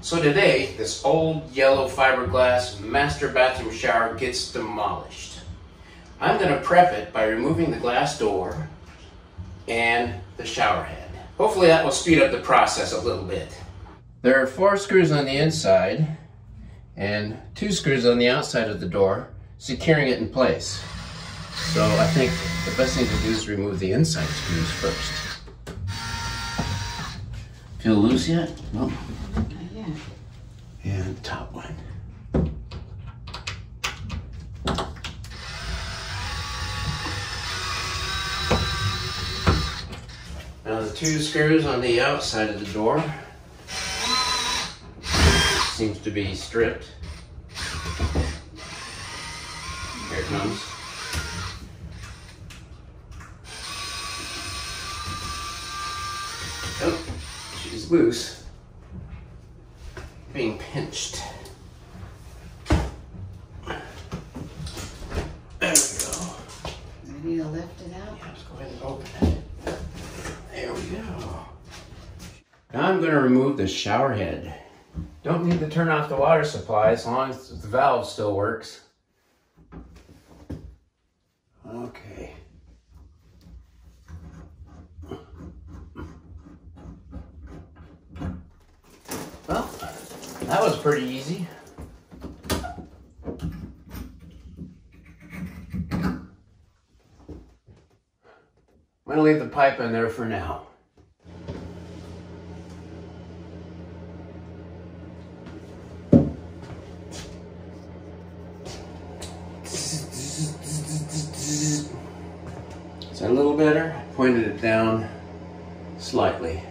So today, this old yellow fiberglass master bathroom shower gets demolished. I'm going to prep it by removing the glass door and the shower head. Hopefully that will speed up the process a little bit. There are 4 screws on the inside and 2 screws on the outside of the door, securing it in place. So I think the best thing to do is remove the inside screws first. Feel loose yet? No. And top one. Now the 2 screws on the outside of the door seems to be stripped. Here it comes. Oh, she's loose. Being pinched. There we go. Ready to lift it out? Yeah, let's go ahead and open it. There we go. Now I'm going to remove the shower head. Don't need to turn off the water supply as long as the valve still works. Okay. Well, that was pretty easy. I'm going to leave the pipe in there for now. Is that a little better? Pointed it down slightly.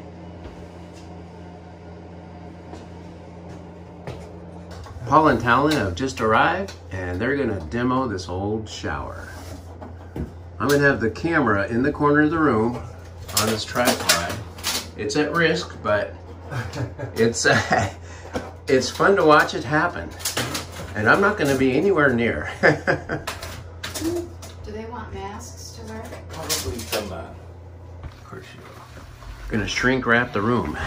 Paul and Talen have just arrived and they're gonna demo this old shower. I'm gonna have the camera in the corner of the room on this tripod. It's at risk, but it's fun to watch it happen. And I'm not gonna be anywhere near. Do they want masks to wear? Probably some, of course you will. Gonna shrink wrap the room.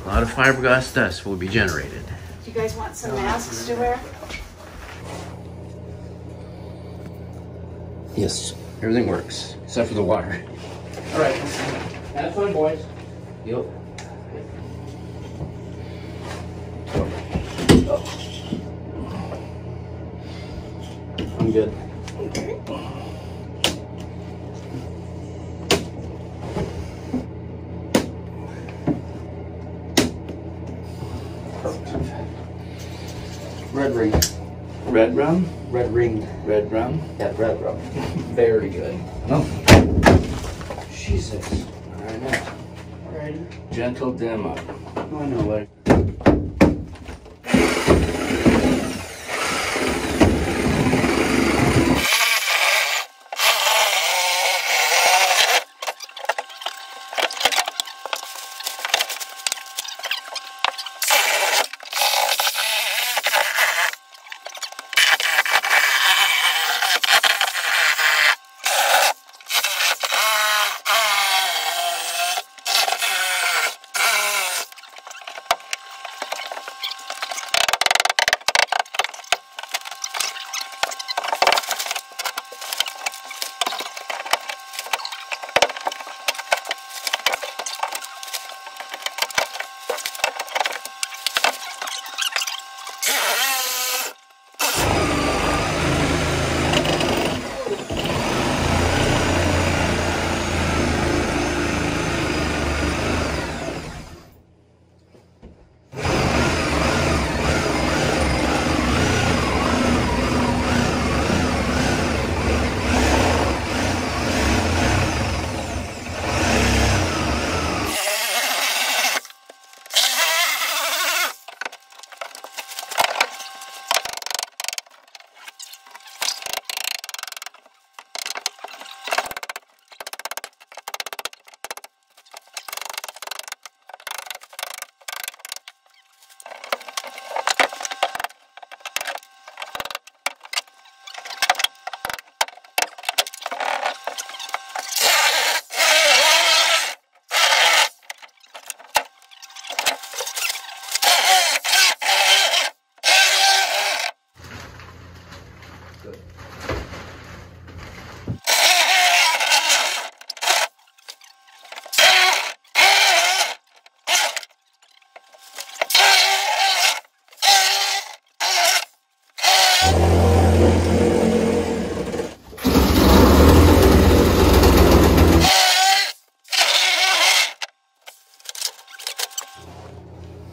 A lot of fiberglass dust will be generated. Do you guys want some masks to wear? Yes, everything works, except for the water. All right, have fun, boys. Yep. I'm good. Okay. Red ring. Red rum? Red ring. Red rum? Yeah, red rum. Very good. No. Jesus. I know. Alrighty. Gentle demo. Oh, I know what.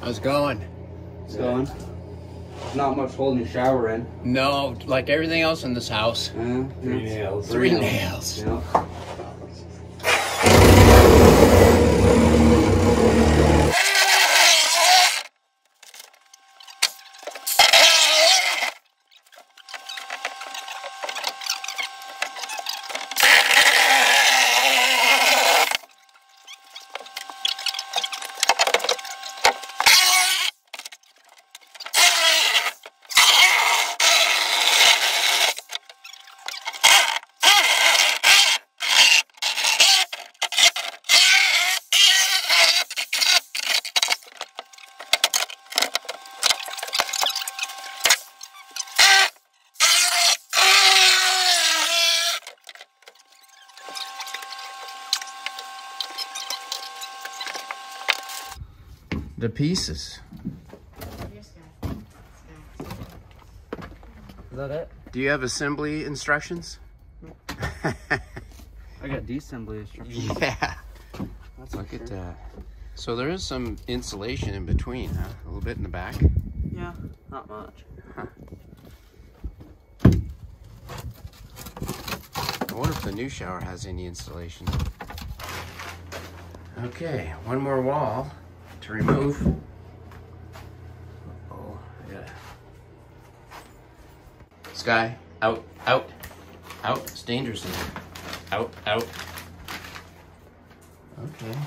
How's it going? It's going. Not much holding your shower in. No, like everything else in this house. 3 nails. 3 nails. Yeah. The pieces. Here's Scott. Is that it? Do you have assembly instructions? I got de-assembly instructions. Yeah. That's Look for at sure. that. So there is some insulation in between, huh? A little bit in the back. Yeah, not much. Huh. I wonder if the new shower has any insulation. Okay, one more wall to remove. Oh, yeah. Sky, out, out, out. It's dangerous in here. Out, out. Okay.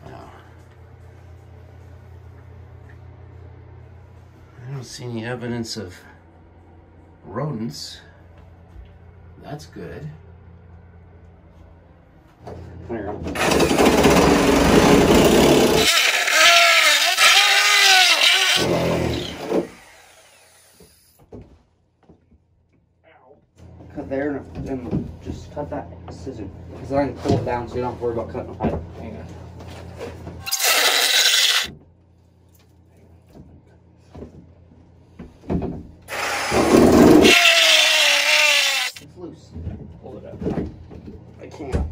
Wow. I don't see any evidence of rodents. That's good. There you go. Cut there and just cut that scissor. Because I can pull it down so you don't have to worry about cutting the pipe. Hang on. It's loose. Pull it up. I can't.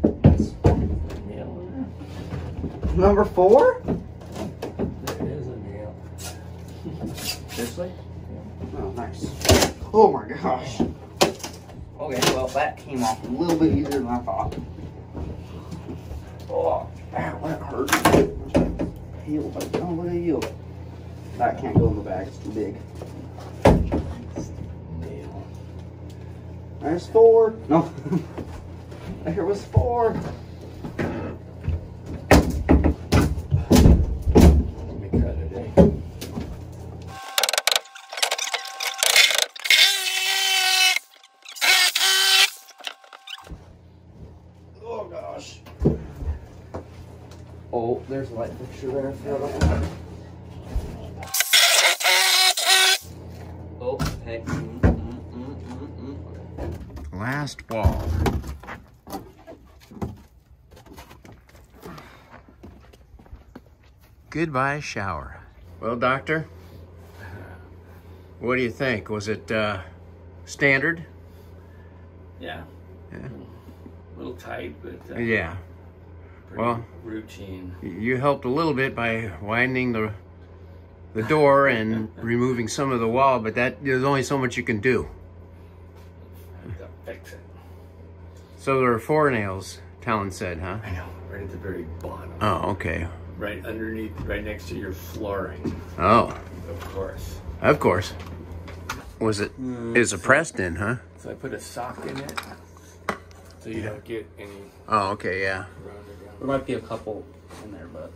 It's number 4? There is a nail. Seriously? Oh, nice. Oh my gosh. Okay, well, that came off a little bit easier than I thought. Oh, ow, that hurt. Heal, but oh, look at you. That can't go in the bag, it's too big. Nail. There's 4. No. There was 4. Let me cut it, eh? Oh gosh. Oh, there's a light fixture there. I forgot about that. Oh, hey. Last wall. Goodbye shower. Well, doctor, what do you think? Was it standard? Yeah. Yeah. A little tight, but Yeah. pretty Well, routine. you helped a little bit by widening the door and removing some of the wall, but there's only so much you can do. I have to fix it. So there are 4 nails, Talen said, huh? I know, right at the very bottom. Oh, okay. Right underneath, right next to your flooring, Oh, of course. of course. Was it? It's a pressed in, huh? So I put a sock in it, so you don't get any Oh, okay, yeah. rounded down. There might be a couple in there, but.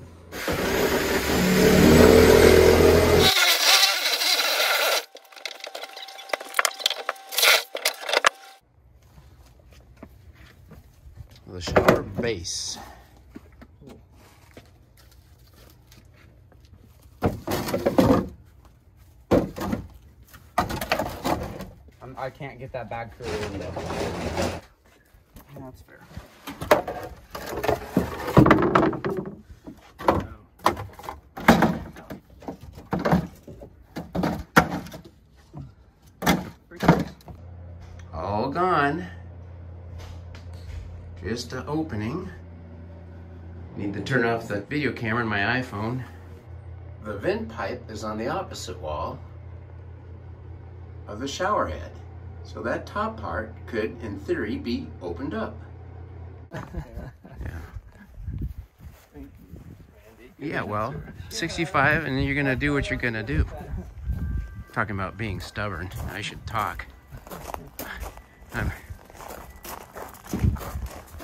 The shower base. I can't get that bag through the window. That's fair. All gone. Just an opening. Need to turn off the video camera on my iPhone. The vent pipe is on the opposite wall of the shower head. So that top part could, in theory, be opened up. Yeah, well, 65 and then you're gonna do what you're gonna do. Talking about being stubborn, I should talk.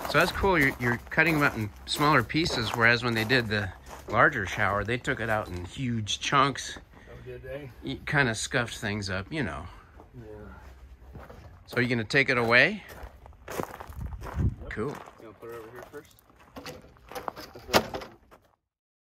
So that's cool, you're cutting them out in smaller pieces, whereas when they did the larger shower, they took it out in huge chunks. Oh, did they? It kind of scuffed things up, you know. Yeah. So are you gonna take it away? Yep. Cool. You wanna put it over here first?